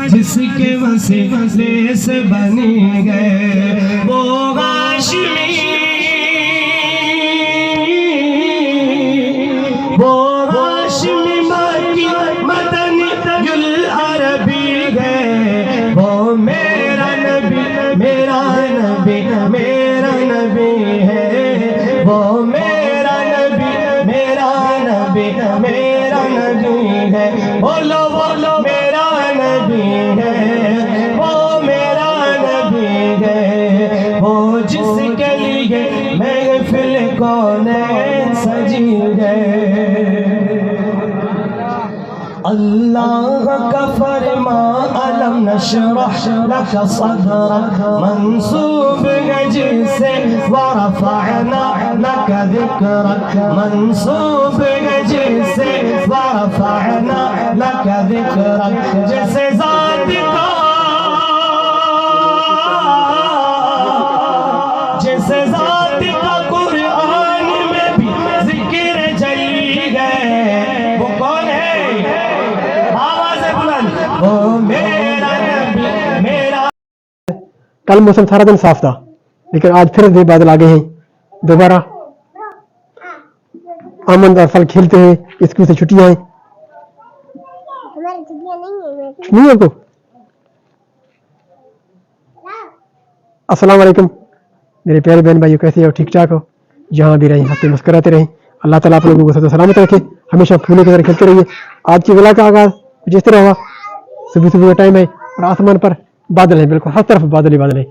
जिसके वसीले से बनी गए वो हाशमी, वो हाशमी मक्की मदनी युल अरबी है। वो मेरा नबी मेरा नबी मेरा नबी है। वो मेरा नबी मेरा नबी मेरा नबी है। बोलो बोलो मेरा नबी है। वो मेरा नबी है। वो जिसके लिए महफिल कौनैन सजी है। अल्लाह का फरमा अलम नशरह लक सदरक मंसूब है जिसे वरफ़अना लक ज़िक्रक मंसूब है जिसे वरफ़अना लक ज़िक्रक। जैसे ज़ात का जैसे ज़ात का कुरान में भी ज़िक्र जली है। वो कौन है? वो मेरा नबी मेरा। कल मौसम सारा दिन साफ था लेकिन आज फिर भी बादल आ गए हैं दोबारा। आमद और फल खेलते हैं। स्कूल से छुट्टियां हैं। हमारी छुट्टियां नहीं है। नहीं है आपको? अस्सलाम वालेकुम मेरे प्यारे बहन भाइयों, कैसे हो? ठीक ठाक हो? जहाँ भी रहें हंसते मुस्कुराते रहें। अल्लाह ताला आप लोगों को सदा सलामत रखे। हमेशा फूलों की तरह खिलते रहिए। आज की वेला का आगाज कुछ इस तरह हुआ। सुबह सुबह का टाइम है और आसमान पर बादल है, बिल्कुल हर तरफ बादल ही बादल है।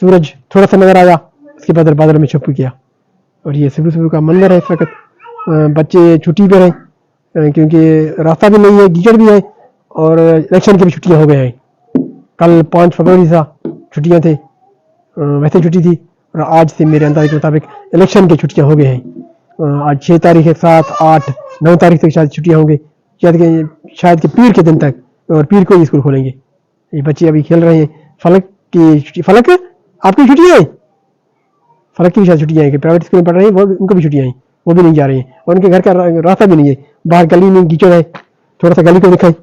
सूरज थोड़ा सा नजर आया, उसके बाद बादल में छुप गया। और ये सुबह सुबह का मंजर है इस वक्त। बच्चे छुट्टी पर हैं क्योंकि रास्ता भी नहीं है, कीचड़ भी है और इलेक्शन की भी छुट्टियां हो गए हैं। कल 5 फरवरी से छुट्टियां थे, वैसे छुट्टी थी और आज से मेरे अंदाजे के मुताबिक इलेक्शन की छुट्टियां हो गए हैं। आज 6 तारीख है, 7, 8, 9 तारीख तक शायद छुट्टियां होंगी, शायद कि पीर के दिन तक, और पीर को ही स्कूल खोलेंगे। ये बच्चे अभी खेल रहे हैं। फलक की छुट्टी, फलक आपकी छुट्टियां हैं? फलक की भी शायद छुट्टियां हैं कि प्राइवेट स्कूल में पढ़ रहे हैं, वो उनको भी छुट्टियां हैं, वो भी नहीं जा रहे हैं और उनके घर का रास्ता भी नहीं है। बाहर गली में कीचड़ है। थोड़ा सा गली को दिखाएं,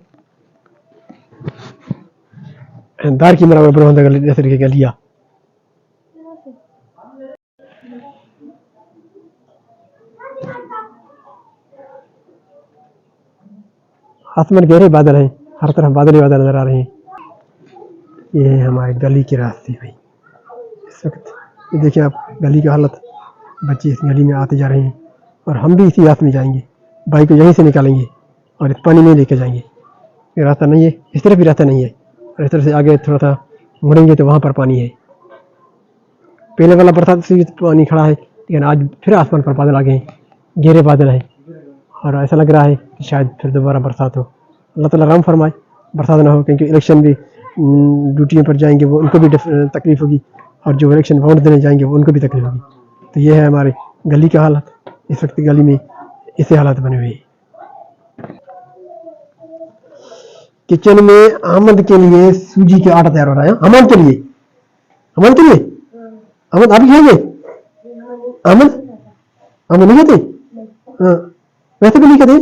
दार की मरा बरबंदा जैसे लिखे गलिया। आसमान गहरे बादल हैं, हर तरफ बादल ही बादल नजर आ रहे हैं। ये है हमारे गली के रास्ते भाई इस वक्त। ये देखिए आप गली की हालत। बच्चे इस गली में आते जा रहे हैं और हम भी इसी रास्ते में जाएंगे। बाइक को यहीं से निकालेंगे और इस पानी में लेके जाएंगे। ये रास्ता नहीं है, इस तरफ भी रास्ता नहीं है और इस तरफ से आगे थोड़ा सा मुड़ेंगे तो वहाँ पर पानी है। पहले वाला बरसात से पानी खड़ा है लेकिन आज फिर आसमान पर बादल आ गए हैं, गहरे बादल हैं और ऐसा लग रहा है कि शायद फिर दोबारा बरसात हो। अल्लाह ताला रहम फरमाए बरसात ना हो, क्योंकि इलेक्शन भी ड्यूटियों पर जाएंगे वो उनको भी तकलीफ होगी और जो इलेक्शन वोट देने जाएंगे वो उनको भी तकलीफ होगी। तो ये है हमारे गली का हालत। इस वक्त गली में ऐसे हालात बने हुए हैं। किचन में आमद के लिए सूजी का आटा तैयार हो रहा है। आमद के लिए, आमद के लिए, आमद आप खाएंगे? आमद आमद नहीं खाते? हाँ वैसे भी नहीं खाते।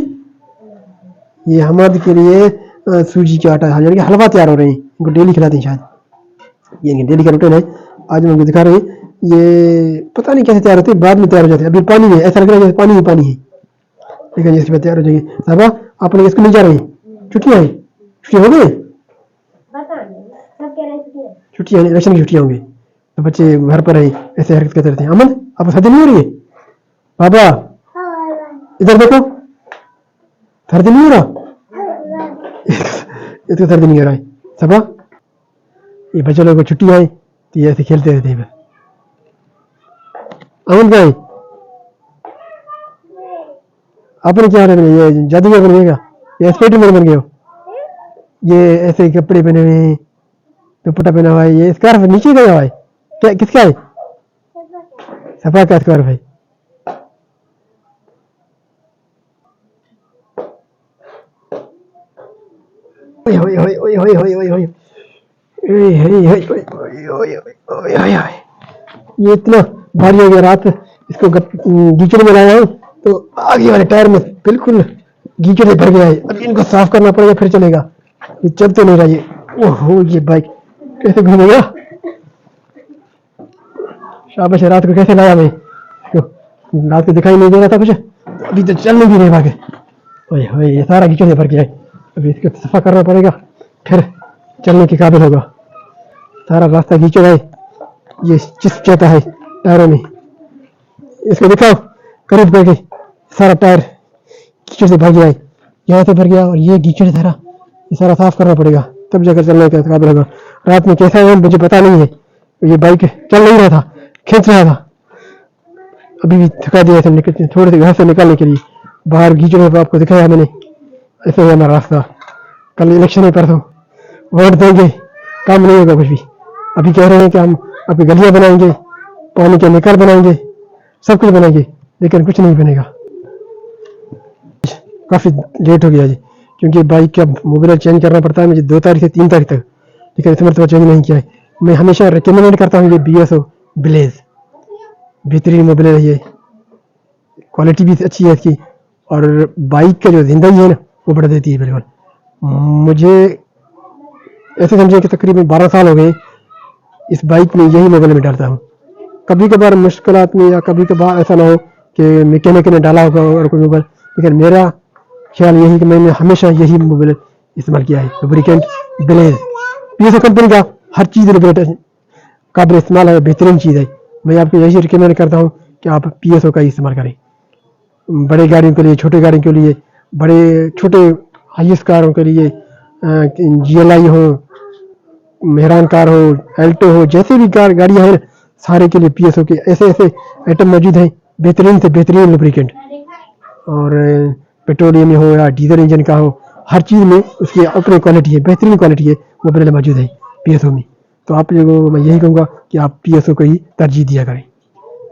ये हमाद के लिए सूजी का आटा यानी कि हलवा तैयार हो रहे हैं। इनको डेली खिलाते हैं शायद, ये डेली का रूटीन है। आज मैं आपको दिखा रहे हैं। ये पता नहीं कैसे तैयार होते हैं, बाद में तैयार हो जाते हैं। अभी पानी में ऐसा लग रहा है जैसे पानी ही पानी है, लेकिन इसके बाद तैयार हो जाएंगे। साहबा आप लोग स्कूल नहीं जा रहे हैं? छुट्टियां हैं? छुट्टियां हो गई? छुट्टियां इलेक्शन की छुट्टियां होंगी तो बच्चे घर पर है ऐसे हरकत करते रहते हैं। अमन आपको सर्दी नहीं हो रही है? बाबा इधर देखो, सर्दी नहीं हो रहा? इसको सर्दी नहीं हो रहा है। सबा ये बच्चे लोगों को छुट्टी आई तो ये ऐसे खेलते रहते हैं। अमन भाई आपने क्या ये जादूगर बन गएगा, ये स्पाइडरमैन बन गए हो। ये ऐसे कपड़े पहने हुए हैं, दुपट्टा पहना हुआ है, ये स्कार्फ नीचे गया हुआ है। क्या किसका है? सफा का स्कार्फ है। ये इतना भारी हो गया, रात इसको गीचड़ में लाया है तो आगे वाले टायर में बिल्कुल गीचड़ भर गया है। अब इनको साफ करना पड़ेगा फिर चलेगा, ये चलते नहीं रहा। ओहो ये बाइक कैसे घूमेगा। शाबाश, रात को कैसे लाया मैं, क्यों रात को दिखाई नहीं दे रहा था कुछ, अभी तो चलने भी नहीं भागे। ओए होए ये सारा कीचड़ भर गया है, अभी इसको सफा करना पड़ेगा फिर चलने के काबिल होगा। सारा रास्ता कीचड़ है, ये चिस जाता है टायरों में। इसको दिखाओ करीब करके, सारा टायर कीचड़ से भर गया है, यहाँ से भर गया और ये कीचड़ सारा, ये सारा साफ करना पड़ेगा तब जाकर चलने का काबिल होगा। रात में कैसा है मुझे पता नहीं है, ये बाइक चल नहीं रहा था, खींच रहा था, अभी भी थका दिया था निकल थोड़े से घर से निकालने के लिए। बाहर कीचड़ में आपको दिखाया मैंने, ऐसे है हमारा रास्ता। कल इलेक्शन है परसों, वोट देंगे, काम नहीं होगा कुछ भी। अभी कह रहे हैं कि हम आपकी गलियां बनाएंगे, पानी के निकाल बनाएंगे, सब कुछ बनाएंगे, लेकिन कुछ नहीं बनेगा। काफी लेट हो गया जी, क्योंकि बाइक का मोबाइल चेंज करना पड़ता है मुझे 2 तारीख से 3 तारीख तक, लेकिन इस मरतबा चेंज नहीं किया है। मैं हमेशा रिकमेंड करता हूँ ये BSO ब्लेज, बेहतरीन मोबाइल है ये, क्वालिटी भी अच्छी है इसकी, और बाइक का जो जिंदगी है ना वो बढ़ा देती है बिल्कुल। मुझे ऐसे समझे कि तकरीबन 12 साल हो गए इस बाइक में यही मोबाइल में डालता हूँ। कभी कभार मुश्किलात में या कभी कभार ऐसा ना हो कि मैकेनिक ने डाला होगा और कोई मोबाइल, लेकिन मेरा ख्याल यही कि मैंने हमेशा यही मोबाइल इस्तेमाल किया है, लुब्रिकेंट ब्लेज। BSO कंपनी का हर चीज़ लुब्रिकेंट काबिल इस्तेमाल है, बेहतरीन चीज़ है। मैं आपको यही रिकमेंड करता हूँ कि आप PSO का ही इस्तेमाल करें, बड़े गाड़ियों के लिए, छोटे गाड़ियों के लिए, बड़े छोटे हाईएस्ट कारों के लिए, GLI हो, मेहरान कार हो, एल्टो हो, जैसे भी कार गाड़ियाँ हैं सारे के लिए PSO के ऐसे ऐसे आइटम मौजूद हैं, बेहतरीन से बेहतरीन लुब्रिकेंट। और पेट्रोलियम हो या डीजल इंजन का हो, हर चीज़ में उसकी अपनी क्वालिटी है, बेहतरीन क्वालिटी है, वो पहले मौजूद है PSO में। तो आप लोगों को मैं यही कहूँगा कि आप PSO को ही तरजीह दिया करें।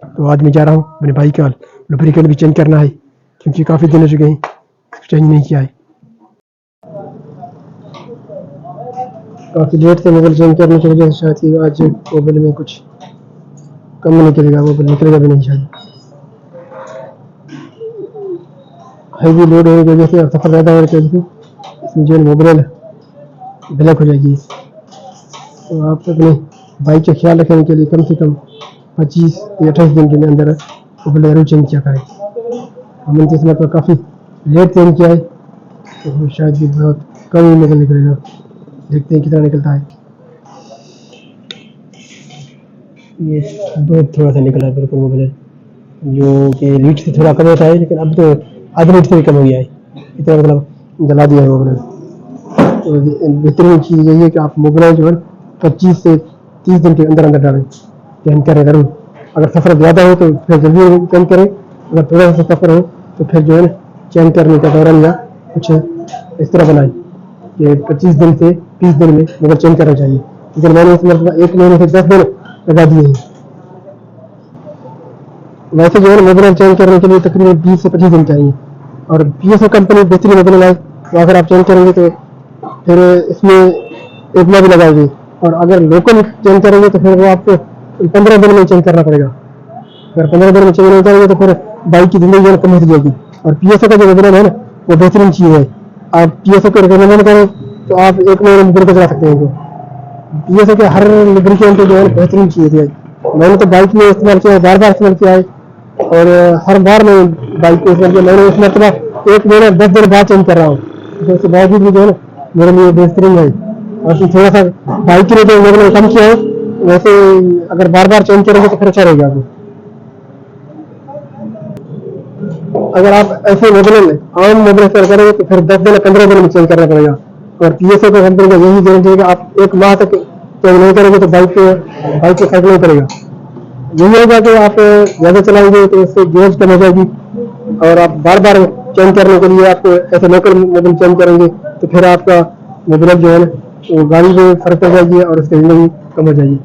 तो आज मैं जा रहा हूँ, मेरे भाई का लुब्रिकेंट भी चेंज करना है, क्योंकि काफ़ी दिन हो चुके हैं चेंज नहीं किया है। काफ़ी लेट से मोबाइल चेंज करने की वजह से शायद ही आज मोबाइल में कुछ कम निकलेगा, मोबाइल निकलेगा भी नहीं शायद। हैवी लोड होने की वजह से और सफ़र ज़्यादा होने की वजह से इसमें जो मोबाइल ब्लैक हो जाएगी। तो आप अपने बाइक का ख्याल रखने के लिए कम से कम 25 या 28 दिन के अंदर मोबाइल ज़रूर चेंज किया करें। हमने तो इसमें काफ़ी लेट चेंज किया है, तो शायद भी बहुत कम ही मोबाइल निकलेगा, देखते हैं कितना निकलता है। ये बहुत थोड़ा सा निकला है बिल्कुल मोबाइल, जो कि लीड से थोड़ा कम होता है, लेकिन अब तो आधे लीड से भी कम हो गया है, इतना मतलब जला दिया है मोबाइल। तो बेहतरीन चीज़ यही है कि आप मोबाइल जो है 25 से 30 दिन के अंदर अंदर डालें, चेंज करें ज़रूर। अगर सफ़र ज़्यादा हो तो फिर जल्दी चेंज करें, अगर थोड़ा सा सफ़र हो तो फिर जो है चेंज करने का दौरान या कुछ इस तरह बनाएं कि 25 दिन से 30 दिन में मोबाइल चेंज करना चाहिए। लेकिन मैंने इस मतलब 1 महीने से 10 दिन लगा दिए हैं। वैसे जो है मोबाइल चेंज करने के लिए तकरीबन 20 से 25 दिन चाहिए, और PSO कंपनी बेहतरीन मोबाइल लाए, तो अगर आप चेंज करेंगे तो फिर इसमें 1 माह भी लगाएगी, और अगर लोकल चेंज करेंगे तो फिर वो आपको 15 दिन में चेंज करना पड़ेगा। अगर 15 दिन में चेंज नहीं करेंगे तो फिर बाइक की जिंदगी जो कम हो जाएगी। और PSO का जो मोबाइल है ना वो बेहतरीन चीज़ है, आप PSO को रिकमेंड करें तो आप 1 महीने मोबाइल को चला सकते हैं। PSO के हर लुब्रिकेंट जो है बेहतरीन चीज़ है। मैंने तो बाइक में इस्तेमाल किया है, बार बार इस्तेमाल किया है, और हर बार मैं बाइक को इस्तेमाल किया। मैंने इस मरतबा 1 महीना 10 दिन बाद चेंज कर रहा हूँ, तो उसके बावजूद भी जो है ना मेरे लिए बेहतरीन है। और थोड़ा सा बाइक के लिए जो मैंने कम किया है, वैसे अगर बार बार चेंज करेंगे तो फिर अच्छा रहेगा आपको। अगर आप ऐसे मोबाइल आम मोबाइल इस्तेमाल करेंगे तो फिर 10 दिन 15 दिन में चेंज करना पड़ेगा। और PSO को कंपनी का यही गारंटी है कि आप 1 माह तक चेंज नहीं करेंगे तो बाइक को फर्क नहीं पड़ेगा। यही होगा कि आप ज़्यादा चलाएंगे तो इससे गेज कम हो जाएगी, और आप बार बार चेंज करने के लिए आपको ऐसे लोकल मोबाइल चेंज करेंगे तो फिर आपका मोबाइल जो है ना वो गाड़ी में फर्क पड़ जाएगी और उसकी जिंदगी कम हो जाएगी।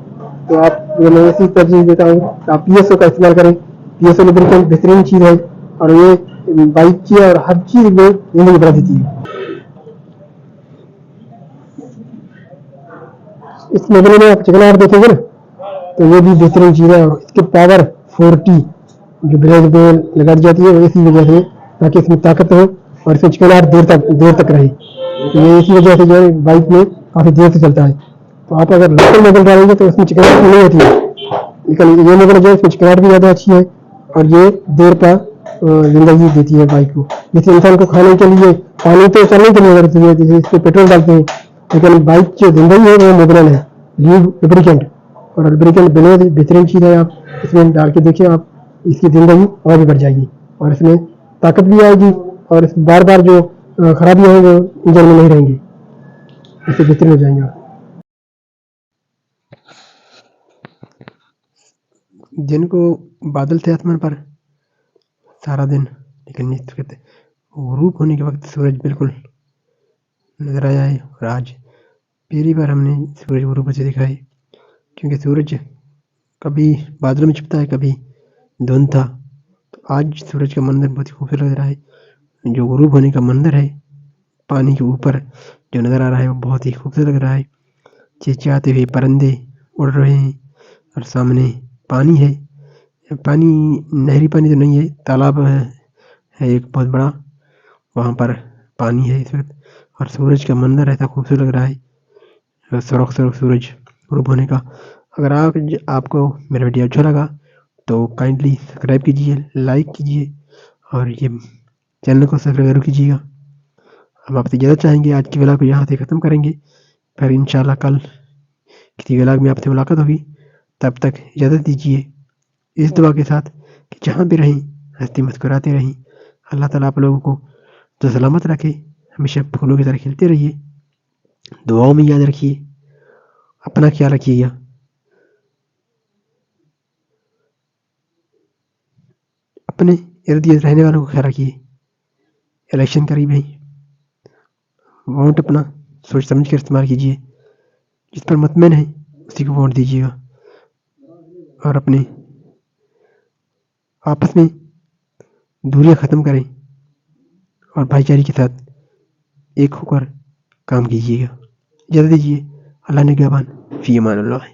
तो आप मैं ऐसी तरजीह देता हूँ कि आप PSO का इस्तेमाल करें। PSO लुब्रिकेंट बेहतरीन चीज़ है, और ये बाइक की और हर चीज़ में जिंदगी बढ़ा देती है। इस मोबाइल में आप चिकनाहट देखेंगे ना तो ये भी बेहतरीन चीज़ है, और इसकी पावर 40 जो ब्रेक पे लगा दी जाती है वो इसी वजह से, ताकि इसमें ताकत हो और इसमें चिकनाहट देर तक रहे। तो ये इसी वजह से जो है बाइक में काफ़ी देर से चलता है। तो आप अगर लोकल मोबिल डालेंगे तो उसमें चिकनाहट नहीं होती है, लेकिन ये मोबिल जो है इसमें चिकनाहट भी ज़्यादा अच्छी है और ये देर का ज़िंदगी देती है बाइक को। जैसे इंसान को खाने के लिए पानी तो चलने के लिए ज़रूरत है, जैसे इस पर पेट्रोल डालते हैं, लेकिन बाइक जो ज़िंदगी है वो मोबिल है, लुब्रिकेंट। और लुब्रिकेंट बहुत बेहतरीन चीज़ है, आप इसमें डाल के देखिए, आप इसकी ज़िंदगी और भी बढ़ जाएगी और इसमें ताकत भी आएगी और बार बार जो खराबियाँ हैं वो इंजन में नहीं रहेंगी, इससे बेहतरीन हो जाएंगे आप। दिन को बादल थे आसमान पर सारा दिन, लेकिन इस वक्त गुरूब होने के वक्त सूरज बिल्कुल नजर आया है और आज पहली बार हमने सूरज गुरूब से देखा है, क्योंकि सूरज कभी बादलों में छुपता है, कभी धुंध था। तो आज सूरज का मंजर बहुत ही खूबसूरत लग रहा है। जो गुरूब होने का मंजर है पानी के ऊपर जो नज़र आ रहा है वो बहुत ही खूबसूरत लग रहा है। चिलचिलाते हुए परिंदे उड़ रहे हैं और सामने पानी है। पानी नहरी पानी तो नहीं है, तालाब है एक बहुत बड़ा, वहाँ पर पानी है इस वक्त और सूरज का मंजर ऐसा खूबसूरत लग रहा है, सुरख सुरख सूरज गुरूब होने का। अगर आपको मेरा वीडियो अच्छा लगा तो काइंडली सब्सक्राइब कीजिए, लाइक कीजिए और ये चैनल को सब्सक्राइब जरूर कीजिएगा। हम आपसे इजाज़त चाहेंगे, आज की व्लॉग को यहाँ से ख़त्म करेंगे, फिर इंशाल्लाह कल किसी व्लॉग में आपसे मुलाकात होगी। तब तक इजाज़त दीजिए इस दुआ के साथ कि जहाँ भी रहें हंसते मुस्कुराते रहें। अल्लाह ताला आप लोगों को तो सलामत रखे, हमेशा फूलों की तरह खिलते रहिए, दुआओं में याद रखिए, अपना ख्याल रखिएगा। अपने इर्द गिर्द रहने वालों का ख्याल रखिए। इलेक्शन करीब है, वोट अपना सोच समझ कर इस्तेमाल कीजिए, जिस पर मुतमईन है उसी को वोट दीजिएगा और अपने आपस में दूरियां ख़त्म करें और भाईचारे के साथ एक होकर काम कीजिएगा। इजाज़त दीजिए, अल्लाह निगहबान, फ़ी अमान अल्लाह।